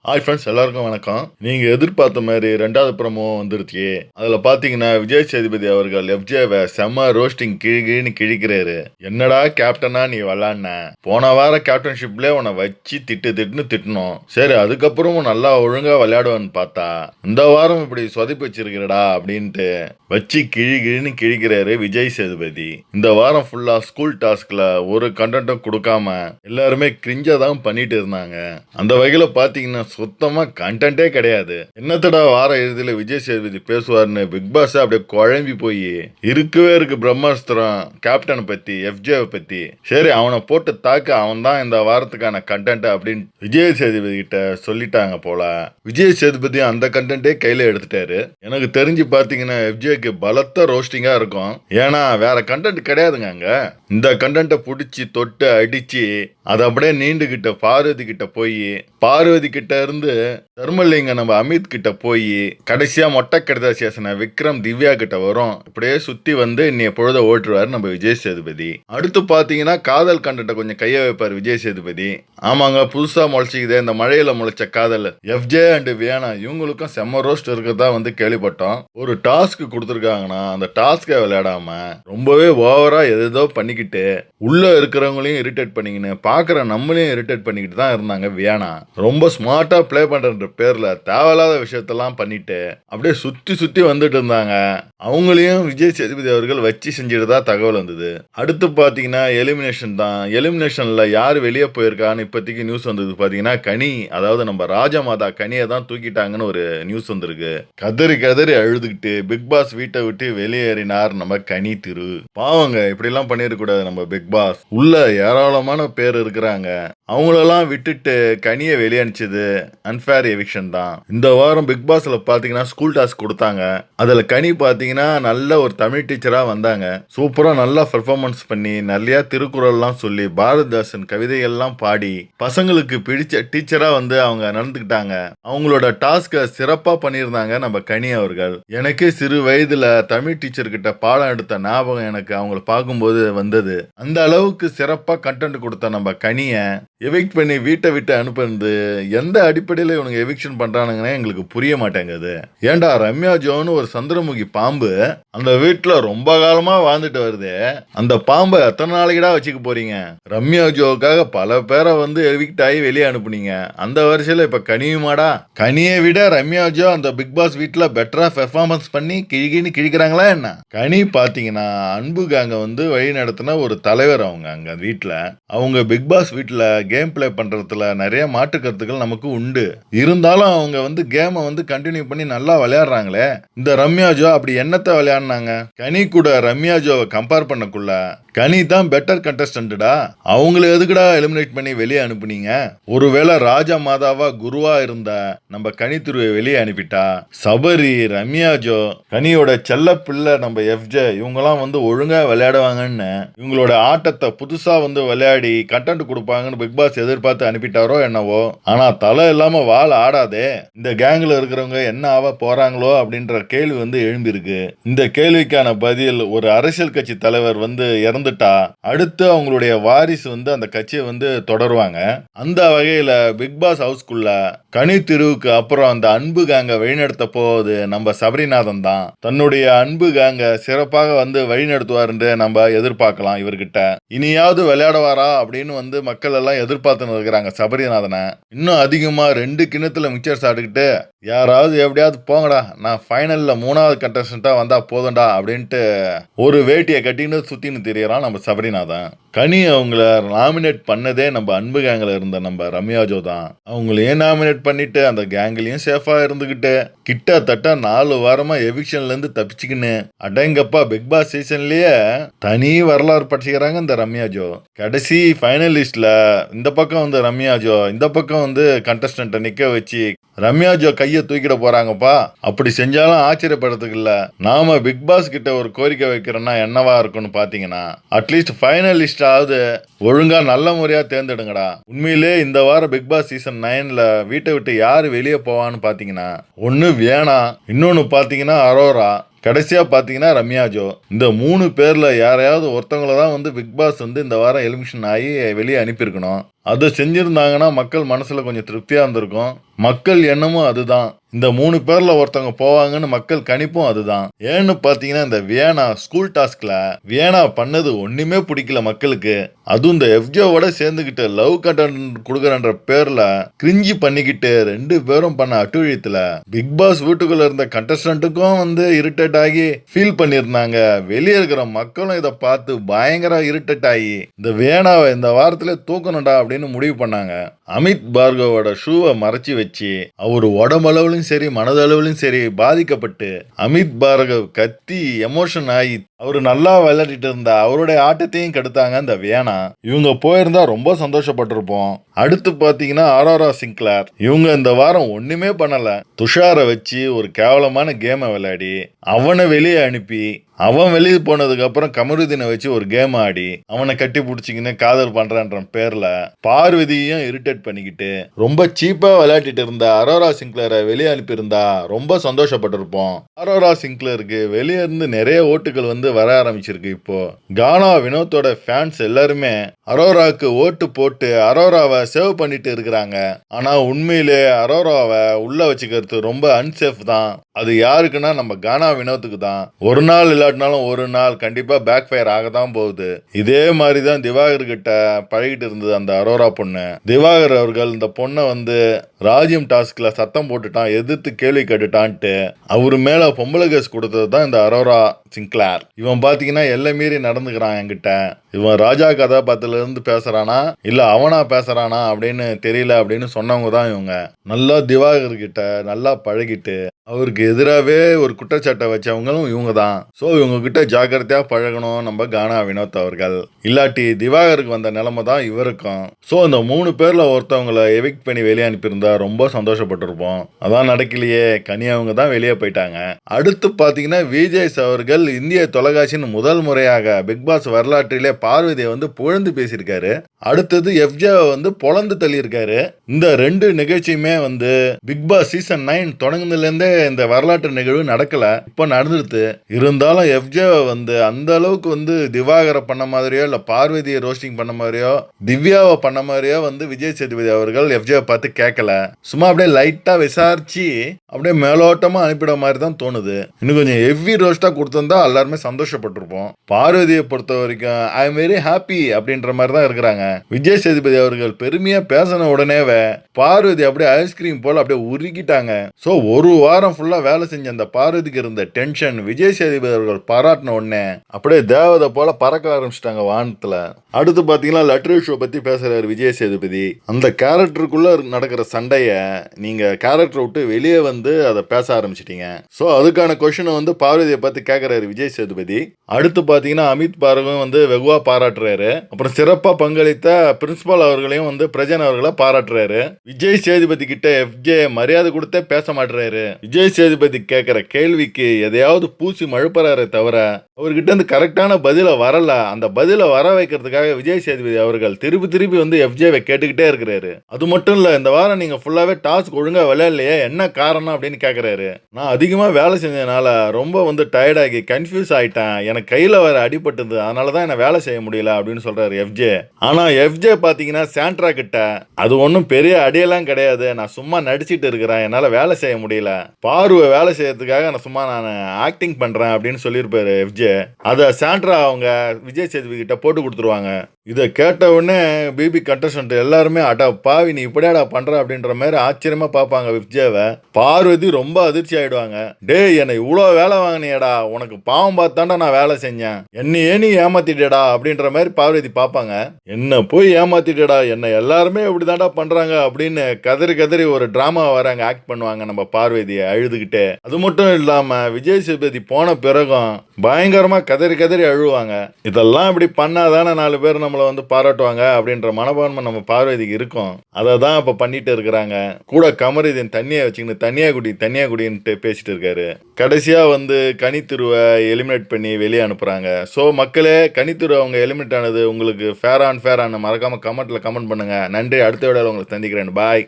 Hi friends, எல்லாருக்கும் வணக்கம். நீங்க எதிர்பார்த்த மாதிரி 2வது ப்ரோமோ வந்துருச்சு. அதுல பாத்தீங்கன்னா விஜய் சேதுபதி அவர்கள் எஃப்ஜேவை செம்ம ரோஸ்டிங் கிழின்னு கிழிக்கிறாரு. என்னடா கேப்டனா நீ விளாட்ன? போன வார கேப்டன்ஷிப்ல உன்னை வச்சு திட்டுன்னு திட்டணும். சரி, அதுக்கப்புறமும் நல்லா ஒழுங்கா விளையாடுவான்னு பார்த்தா இந்த வாரம் இப்படி சொதப்பி வச்சிருக்கிறடா அப்படின்ட்டு வச்சு கிழின்னு கிழிக்கிறாரு விஜய் சேதுபதி. இந்த வாரம் ஃபுல்லா ஸ்கூல் டாஸ்க்ல ஒரு கண்டென்ட்டும் கொடுக்காம எல்லாருமே கிரிஞ்சா தான் பண்ணிட்டு இருந்தாங்க. அந்த வகையில பாத்தீங்கன்னா சுத்தமா கண்டென்ட்டே கிடையாது. என்னத்தடா வார இறுதியில விஜய் சேதுபதி பேசுவார்னு பிக் பாஸ் அப்படியே குழம்பி போய் இருக்கவே இருக்கு பிரம்மாஸ்திரம் கேப்டன் பத்தி, எஃப்ஜேவை பத்தி. சரி, அவனை போட்டு தாக்க, அவன் தான் இந்த வாரத்துக்கான கண்டென்ட் அப்படின்னு விஜய் சேதுபதி கிட்ட சொல்லிட்டாங்க போல. விஜய் சேதுபதி அந்த கண்டென்ட்டே கையில எடுத்துட்டாரு. எனக்கு தெரிஞ்சு பாத்தீங்கன்னா எஃப்ஜேக்கு பலத்த ரோஸ்டிங்கா இருக்கும். ஏன்னா வேற கண்டென்ட் கிடையாதுங்க அங்க. இந்த கண்டென்ட்டை பிடிச்சி தொட்டு அடிச்சு அதை அப்படியே நீண்டுகிட்ட பார்வதி கிட்ட போய், பார்வதி கிட்ட இருந்து தர்மலிங்க நம்ம அமித் கிட்ட போய் கடைசியா மொட்டை கடிதா சேசன விக்ரம் திவ்யா கிட்ட வரும். இப்படியே சுத்தி வந்து இன்னைய பொழுத ஓட்டுருவாரு நம்ம விஜய் சேதுபதி. அடுத்து பாத்தீங்கன்னா காதல் கண்டென்ட்டை கொஞ்சம் கைய வைப்பார் விஜய் சேதுபதி. ஆமாங்க, புதுசா முளைச்சிக்குதே இந்த மழையில முளைச்ச காதல். எஃப்ஜே அண்ட் வியானா இவங்களுக்கும் செம்ம ரோஸ்ட் இருக்கிறதா வந்து கேள்விப்பட்டோம். ஒரு டாஸ்க் கொடுத்துருக்காங்கன்னா அந்த டாஸ்கை விளையாடாம ரொம்பவே ஓவரா எதோ பண்ணிக்கிட்டு உள்ள இருக்கிறவங்களையும் இரிட்டேட் பண்ணிக்கின்னு பாக்குற நம்மளையும் இரிட்டேட் பண்ணிக்கிட்டு தான் இருந்தாங்க வியானா. ரொம்ப ஸ்மார்ட்டா பிளே பண்ற பேர்ல தேவையில்லாத விஷயத்தெல்லாம் பண்ணிட்டு அப்படியே சுத்தி வந்துட்டு இருந்தாங்க. அவங்களையும் விஜய் சேதுபதி அவர்கள் வச்சு செஞ்சுட்டு தான் தகவல் வந்தது. அடுத்து பாத்தீங்கன்னா எலிமினேஷன் தான். எலிமினேஷன்ல யார் வெளியே போயிருக்கான்னு இப்போதைக்கு நியூஸ் வந்தது பாத்தீங்கன்னா கனி, அதாவது நம்ம ராஜமாதா கனியை தான் தூக்கிட்டாங்கன்னு ஒரு நியூஸ் வந்திருக்கு. கதறி அழுதுகிட்டு பிக் பாஸ் வீட்டை விட்டு வெளியேறினார் நம்ம கனி திரு. பாவங்க, இப்படி எல்லாம் பண்ணிடக்கூடாது. நம்ம பிக் பாஸ் உள்ள ஏராளமான பேர் இருக்கிறாங்க. அவங்களெல்லாம் விட்டுட்டு கனியை வெளியே அனுப்பிச்சது அன்ஃபேர் எவிக்ஷன் தான். இந்த வாரம் பிக் பாஸ்ல பாத்தீங்கன்னா ஸ்கூல் டாஸ்க் கொடுத்தாங்க. அதுல கனி பாத்தீங்கன்னா நல்ல ஒரு தமிழ் டீச்சரா வந்தாங்க. சூப்பரா நல்லா பெர்ஃபார்மன்ஸ் பண்ணி நிறைய திருக்குறள்லாம் சொல்லி பாரதிதாசன் கவிதைகள்லாம் பாடி பசங்களுக்கு பிடிச்ச டீச்சரா வந்து அவங்க நடந்துக்கிட்டாங்க. அவங்களோட டாஸ்கை சிறப்பா பண்ணியிருந்தாங்க நம்ம கனி அவர்கள். எனக்கே சிறு வயதுல தமிழ் டீச்சர் கிட்ட பாடம் எடுத்த ஞாபகம் எனக்கு அவங்கள பார்க்கும்போது வந்தது. அந்த அளவுக்கு சிறப்பா கண்டென்ட் கொடுத்த நம்ம கனிய எவிக்ட் பண்ணி வீட்டை விட்டு அனுப்புறது எந்த அடிப்படையில் இவனுங்க எவிக்ஷன் பண்றானுங்கன்னு எங்களுக்கு புரிய மாட்டேங்குது. ஏண்டா, ரம்யா ஜோன்னு ஒரு சந்திரமுகி பாம்பு அந்த வீட்டுல ரொம்ப காலமா வாழ்ந்துட்டு வருது. அந்த பாம்பை எத்தனை நாளைக்குடா வச்சுக்க போறீங்க? ரம்யா ஜோவுக்காக பல பேரை வந்து எவிக்ட் ஆகி வெளியே அனுப்புனீங்க. அந்த வரிசையில இப்ப கனியுமாடா? கனியை விட ரம்யா ஜோ அந்த பிக் பாஸ் வீட்டுல பெட்டரா பெர்ஃபார்மன்ஸ் பண்ணி கிழிக்கிறாங்களா என்ன? கனி பாத்தீங்கன்னா அன்பு கேங்க வந்து வழி நடத்தின ஒரு தலைவர். அவங்க அங்க வீட்டுல அவங்க பிக் பாஸ் வீட்டுல கேம் பிளே பண்றதுல நிறைய மாற்று கருத்துக்கள் நமக்கு உண்டு. இருந்தாலும் அவங்க வந்து கேமை வந்து கண்டினியூ பண்ணி நல்லா விளையாடுறாங்களே. இந்த ரம்யா ஜோ அப்படி என்னத்தை விளையாடுனாங்க? கனி கூட ரம்யா ஜோவை கம்பேர் பண்ணக்குள்ள கனி தான் பெட்டர் கண்டஸ்டன்டா. அவங்கள எதுக்குடா எலிமினேட் பண்ணி வெளியே அனுப்புனீங்க? ஒருவேளை ராஜா மாதாவா குருவா இருந்த நம்ம கனி துருவை வெளியே அனுப்பிட்டா சபரி, ரம்யா ஜோ, கனியோட செல்ல பிள்ளை நம்ம எஃப்ஜே இவங்கெல்லாம் வந்து ஒழுங்கா விளையாடுவாங்கன்னு இவங்களோட ஆட்டத்தை புதுசா வந்து விளையாடி கண்டென்ட் கொடுப்பாங்கன்னு பிக் பாஸ் எதிர்பார்த்து அனுப்பிட்டாரோ என்னவோ. ஆனா தலை இல்லாம வாழ ஆடாதே. இந்த கேங்ல இருக்கிறவங்க என்ன ஆக போறாங்களோ அப்படின்ற கேள்வி வந்து எழும்பியிருக்கு. இந்த கேள்விக்கான பதில் ஒரு அரசியல் கட்சி தலைவர் வந்து இறந்துட்டா அடுத்து அவங்களுடைய வாரிசு வந்து அந்த கட்சியை வந்து தொடருவாங்க. அந்த வகையில பிக் பாஸ் ஹவுஸ்குள்ள கனி திருவுக்கு அப்புறம் அந்த அன்பு கேங்க வழிநடத்த போவது நம்ம சபரிநாதன் தான். தன்னுடைய அன்பு கேங்க சிறப்பாக வந்து வழிநடத்துவார் என்று நம்ம எதிர்பார்க்கலாம். இவர்கிட்ட இனியாவது விளையாடுவாரா அப்படின்னு வந்து மக்கள் எல்லாம் எதிர்பார்த்து இருக்கிறாங்க சபரிநாதனை. இன்னும் அதிகமா 2 கிணத்துல மிக்சர் சாப்பிட்டுக்கிட்டு யாராவது எப்படியாவது போங்கடா, நான் ஃபைனல்ல 3வது கண்டஸ்டன்டா வந்தா போதும்டா அப்படின்ட்டு ஒரு வேட்டியை கட்டின்னு சுத்தின்னு தெரியறான் நம்ம சபரிநாதன். கனி அவங்கள நாமினேட் பண்ணதே நம்ம அன்பு கேங்ல இருந்த நம்ம ரம்யா ஜோ தான். அவங்களையும் நாமினேட் பண்ணிட்டு அந்த கேங்லயும் சேஃபா இருந்துகிட்டு கிட்டத்தட்ட 4 வாரமா எவிக்ஷன்ல இருந்து தப்பிச்சுக்கின்னு அடங்கப்பா பிக் பாஸ் சீசன்லயே தனி வரலாறு படிச்சுக்கிறாங்க இந்த ரம்யா ஜோ. கடைசி ஃபைனலிஸ்ட்ல இந்த பக்கம் வந்து ரம்யா ஜோ, இந்த பக்கம் வந்து கண்டஸ்டன்ட்டை நிக்க வச்சு ரம்யா ஜோ கையை தூக்கிட போறாங்கப்பா. அப்படி செஞ்சாலும் ஆச்சரியப்படுறதுக்கு இல்ல. நாம பிக் பாஸ் கிட்ட ஒரு கோரிக்கை வைக்கிறோம்னா என்னவா இருக்கும்னு பாத்தீங்கன்னா அட்லீஸ்ட் ஃபைனலிஸ்டாவது ஒழுங்கா நல்ல முறையா தேர்ந்தெடுங்கடா. உண்மையிலே இந்த வாரம் பிக் பாஸ் சீசன் 9ல வீட்டை விட்டு யாரு வெளியே போவான்னு பாத்தீங்கன்னா ஒன்னு வியானா, இன்னொன்னு பாத்தீங்கன்னா அரோரா, கடைசியா பாத்தீங்கன்னா ரம்யா ஜோ. இந்த 3 பேர்ல யாரையாவது ஒருத்தவங்கள தான் வந்து பிக் பாஸ் வந்து இந்த வாரம் எலிமினேஷன் ஆகி வெளியே அனுப்பியிருக்கணும். அதை செஞ்சிருந்தாங்கன்னா மக்கள் மனசுல கொஞ்சம் திருப்தியா இருந்திருக்கும். மக்கள் எண்ணமும் அதுதான். இந்த 3 பேர்ல ஒருத்தவங்க போவாங்கன்னு மக்கள் கணிப்பும் அதுதான். ஏன்னு பாத்தீங்கன்னா இந்த வியனா ஸ்கூல் டாஸ்க்ல வியனா பண்ணது ஒண்ணுமே பிடிக்கல மக்களுக்கு. அதுவும் இந்த எஃப்ஜேவோட சேர்ந்துகிட்டு லவ் கண்டென்ட் கொடுக்கறன்ற பேர்ல கிரிஞ்சி பண்ணிக்கிட்டு 2 பேரும் பண்ண அட்டுழியத்துல பிக் பாஸ் வீட்டுக்குள்ள இருந்த கண்டஸ்டன்ட்டுக்கும் இரிட்டேட் ஆகி ஃபீல் பண்ணிருந்தாங்க. வெளியே இருக்கிற மக்களும் இதை பார்த்து பயங்கர இரிட்டேட் ஆகி இந்த வியனாவை இந்த வாரத்திலே தூக்கணும்டா அப்படின்னு முடிவு பண்ணாங்க. அமித் பார்கவோட ஷூவை மறைச்சி வச்சு அவர் உடம்பளவுலையும் சரி மனதளவுலையும் சரி பாதிக்கப்பட்டு அமித் பார்கவ் கத்தி எமோஷன் ஆகி அவரு நல்லா விளையாடிட்டு இருந்தா அவருடைய ஆட்டத்தையும் கெடுத்தாங்க இந்த வியனா. இவங்க போயிருந்தா ரொம்ப சந்தோஷப்பட்டிருப்போம். அடுத்து பாத்தீங்கன்னா ஆரோரா சிங்க்ளேர் இவங்க இந்த வாரம் ஒண்ணுமே பண்ணல. துஷாரை வச்சு ஒரு கேவலமான கேமை விளையாடி அவனை வெளியே அனுப்பி அவன் வெளியே போனதுக்கு அப்புறம் கமருதீனை வச்சு ஒரு கேம் ஆடி அவனை கட்டி பிடிச்சிக்கின்னு காதல் பண்றான்ற பேர்ல பார்வதியையும் இரிட்டேட் பண்ணிக்கிட்டு ரொம்ப சீப்பா விளையாடிட்டு இருந்த அரோரா சிங்க்ளரை வெளியே அனுப்பியிருந்தா ரொம்ப சந்தோஷப்பட்டிருப்போம். அரோரா சிங்க்ளருக்கு வெளியே இருந்து நிறைய ஓட்டுகள் வர ஆரம்பிச்சிருக்கு. இப்போ கானா வினோத்தோட ஃபேன்ஸ் எல்லாருமே அரோராக்கு ஓட்டு போட்டு அரோராவை சேவ் பண்ணிட்டு இருக்கிறாங்க. ஆனா உண்மையிலே அரோராவை உள்ள வச்சுக்கிறது ரொம்ப அன்சேஃப் தான். அது யாருக்குன்னா நம்ம கானா வினோத்துக்கு தான். ஒரு நாள் இல்லாட்டினாலும் ஒரு நாள் கண்டிப்பா பேக் ஃபயர் ஆகத்தான் போகுது. இதே மாதிரிதான் திவாகர் கிட்ட பழகிட்டு இருந்தது அந்த அரோரா பொண்ணு. திவாகர் அவர்கள் இந்த பொண்ணை ராஜ்யம் டாஸ்க்ல சத்தம் போட்டுட்டான், எதிர்த்து கேள்வி கேட்டுட்டான்ட்டு அவரு மேல பொம்பளை கேஸ் கொடுத்தது தான் இந்த அரோரா சிங்க்ளேர். இவன் பாத்தீங்கன்னா எல்லை மீறி நடந்துக்கிறான் என்கிட்ட. இவன் ராஜா கதாபாத்திரத்துல இருந்து பேசுறானா இல்ல அவனா பேசுறானா அப்படின்னு தெரியல அப்படின்னு சொன்னவங்க தான் இவங்க. நல்லா திவாகர் கிட்ட நல்லா பழகிட்டு அவருக்கு எதிராகவே ஒரு குற்றச்சாட்டை வச்சவங்களும் இவங்க தான். ஸோ இவங்க கிட்ட ஜாக்கிரதையா பழகணும் நம்ம கானா வினோத் அவர்கள். இல்லாட்டி திவாகருக்கு வந்த நிலைமை தான் இவருக்கும். ஸோ இந்த 3 பேர்ல ஒருத்தவங்களை எவிக்ட் பண்ணி வெளியே அனுப்பியிருந்தா ரொம்ப சந்தோஷப்பட்டிருப்போம். அதான் நடக்கலையே, கனியவங்க தான் வெளியே போயிட்டாங்க. அடுத்து பாத்தீங்கன்னா விஜய் அவர்கள் இந்திய தொலைக்காட்சியின் முதல் முறையாக பிக் பாஸ் வரலாற்றிலே பார்வதியை புகழ்ந்து பேசியிருக்காரு. அடுத்தது எஃப்ஜேவை பொழந்து தள்ளியிருக்காரு. இந்த 2 நிகழ்ச்சியுமே பிக் பாஸ் சீசன் 9 தொடங்குனதுல இருந்தே இந்த வரலாற்று நிகழ்வு நடக்கல, இப்ப நடந்துருது. இருந்தாலும் எஃப்ஜேவை அந்த அளவுக்கு திவாகரை பண்ண மாதிரியோ இல்ல பார்வதியை ரோஸ்டிங் பண்ண மாதிரியோ திவ்யாவை பண்ண மாதிரியோ விஜய் சேதுபதி அவர்கள் எஃப்ஜேவை பார்த்து கேட்கல. சும்மா அப்படியே லைட்டா விசாரிச்சு அப்படியே மேலோட்டமா அனுப்பிட மாதிரி தான் தோணுது. இன்னும் கொஞ்சம் ஹெவி ரோஸ்டா கொடுத்திருந்தா எல்லாருமே சந்தோஷப்பட்டிருப்போம். பார்வதியை பொறுத்த வரைக்கும் ஐ எம் வெரி ஹாப்பி அப்படின்ற மாதிரி தான் இருக்கிறாங்க. விஜய் சேதுபதி அவர்கள் பெருமையா பேசின உடனேவே பார்வதி அப்படியே ஐஸ்கிரீம் போல அப்படியே உருகிட்டாங்க. சோ ஒரு வாரம் ஃபுல்லா வேலை செஞ்ச அந்த பார்வதிக்கு இருந்த டென்ஷன் விஜய் சேதுபதி அவர்கள் பாராட்டின உடனே அப்படியே தேவதை போல பறக்க ஆரம்பிச்சிட்டாங்க வானத்துல. அடுத்து பாத்தீங்கன்னா லெட்டர் ஷோ பத்தி பேசுறாரு விஜய் சேதுபதி. அந்த கேரக்டருக்குள்ள நடக்கிற சண்டைய நீங்க கேரக்டரை விட்டு வெளியே அதை பேச ஆரம்பிச்சிட்டீங்க. சோ அதுக்கான கொஸ்டினை பார்வதியை பார்த்து கேட்கிறாரு விஜய் சேதுபதி. அடுத்து பாத்தீங்கன்னா அமித் பார்கவும் வெகுவா பாராட்டுறாரு. அப்புறம் சிறப்பா பங்களித்த பிரின்சிபால் அவர்களையும் பிரஜன் அவர்களை பாராட்டுறாரு. விஜய் சேதுபதி கிட்ட எஃப்ஜே மரியாதை கொடுத்தே பேச மாட்டுறாரு. விஜய் சேதுபதி கேட்கிற கேள்விக்கு எதையாவது பூசி மழுப்புறாரே தவிர அவர்கிட்ட கரெக்டான பதில வரல. அந்த பதில வர வைக்கிறதுக்காக விஜய் சேதுபதி அவர்கள் திருப்பி திருப்பி எஃப்ஜேவை கேட்டுக்கிட்டே இருக்கிறாரு. அது மட்டும் இல்ல, இந்த வாரம் நீங்க ஃபுல்லாவே டாஸ்க் ஒழுங்கா விளையாடலையே, என்ன காரணம் அப்படின்னு கேட்கிறாரு. நான் அதிகமா வேலை செஞ்சதுனால ரொம்ப டயர்டாகி கன்ஃபியூஸ் ஆயிட்டேன், எனக்கு கையில வர அடிபட்டது, அதனாலதான் என்ன வேலை செய்ய முடியல அப்படின்னு சொல்றாரு எஃப்ஜே. ஆனா எஃப்ஜே பாத்தீங்கன்னா சாண்ட்ரா கிட்ட அது ஒன்றும் பெரிய அடியெல்லாம் கிடையாது, நான் சும்மா நடிச்சிட்டு இருக்கிறேன், என்னால வேலை செய்ய முடியல, பார்வை வேலை செய்யறதுக்காக நான் ஆக்டிங் பண்றேன் அப்படின்னு சொல்லியிருப்பாரு எஃப்ஜே. அத சாண்ட்ரா அவங்க விஜய் சேதுபதி கிட்ட போட்டு கொடுத்துருவாங்க. இதை கேட்ட உடனே பிபி கண்டஸ்டன்ட் எல்லாருமே அடா பாவி நீ இப்படியாடா பண்ற அப்படின்ற மாதிரி ஆச்சரியமா பார்ப்பாங்க விஜயவை. பார்வதி ரொம்ப அதிர்ச்சி ஆயிடுவாங்க. டே என்னை இவ்வளவு வேலை வாங்கினியடா, உனக்கு பாவம் பார்த்தாண்டா நான் வேலை செஞ்சேன், என்னையே நீ ஏமாத்திட்டடா அப்படின்ற மாதிரி பார்வதி பார்ப்பாங்க. என்ன போய் ஏமாத்திட்டடா, என்ன எல்லாருமே இப்படிதான்டா பண்றாங்க அப்படின்னு கதறி கதறி ஒரு டிராமா வராங்க, ஆக்ட் பண்ணுவாங்க நம்ம பார்வதியை அழுதுகிட்டே. அது மட்டும் இல்லாம விஜய் சேதுபதி போன பிறகும் பயங்கரமா கதறி கதறி அழுவாங்க. இதெல்லாம் இப்படி பண்ணாதானே 4 பேர் நம்மளை பாராட்டுவாங்க அப்படின்ற மனப்பான்மை நம்ம பார்வதிக்கு இருக்கும். அதை தான் இப்ப பண்ணிட்டு இருக்கிறாங்க. கூட கமருதீன் தண்ணியை வச்சுக்கிட்டு தனியா குடின்ட்டு பேசிட்டு இருக்காரு. கடைசியா கனித்துருவை எலிமினேட் பண்ணி வெளியே அனுப்புறாங்க. ஸோ மக்களே, கனித்துரு அவங்க எலிமினேட் ஆனது உங்களுக்கு ஃபேர் ஆன் மறக்காம கமெண்ட்ல கமெண்ட் பண்ணுங்க. நன்றி. அடுத்த வீடியோல உங்களை சந்திக்கிறேன். பாய்.